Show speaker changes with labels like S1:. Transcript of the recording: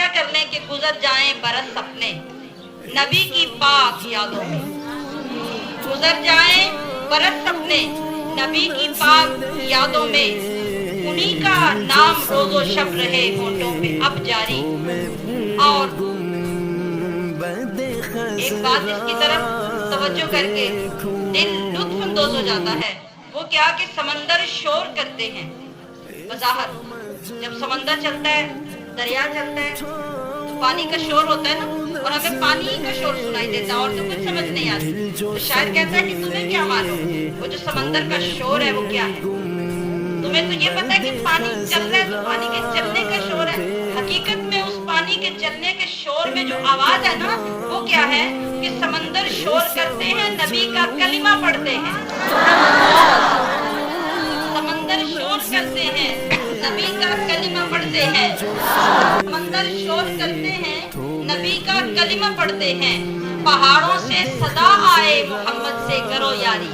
S1: کیا کر لیں کہ گزر جائیں برس اپنے نبی کی پاک یادوں میں، گزر جائیں برس اپنے نبی کی پاک یادوں میں، انہی کا نام روز و شب رہے ہونٹوں پہ اب جاری۔ اور ایک بات اس کی طرف توجہ کر کے دل لطف اندوز ہو جاتا ہے، وہ کیا کہ سمندر شور کرتے ہیں۔ بظاہر جب سمندر چلتا ہے، دریا چلتا ہے تو پانی کا شور ہوتا ہے نا، اور ہمیں پانی کا شور سنائی دیتا ہے اور تو کچھ سمجھ نہیں آتی، تو شاعر کہتا ہے کہ تمہیں کیا معلوم وہ جو سمندر کا شور ہے وہ کیا ہے، تمہیں تو یہ پتا ہے کہ پانی چل رہا ہے تو پانی کے چلنے کا شور ہے۔ حقیقت میں اس پانی کے چلنے کے شور میں جو آواز ہے نا وہ کیا ہے کہ سمندر شور کرتے ہیں، نبی کا کلمہ پڑھتے ہیں۔ سمندر شور کرتے ہیں، نبی کا کلمہ پڑھتے ہیں، سمندر شور کرتے ہیں، نبی کا کلمہ پڑھتے ہیں، پہاڑوں سے صدا آئے محمد سے کرو یاری۔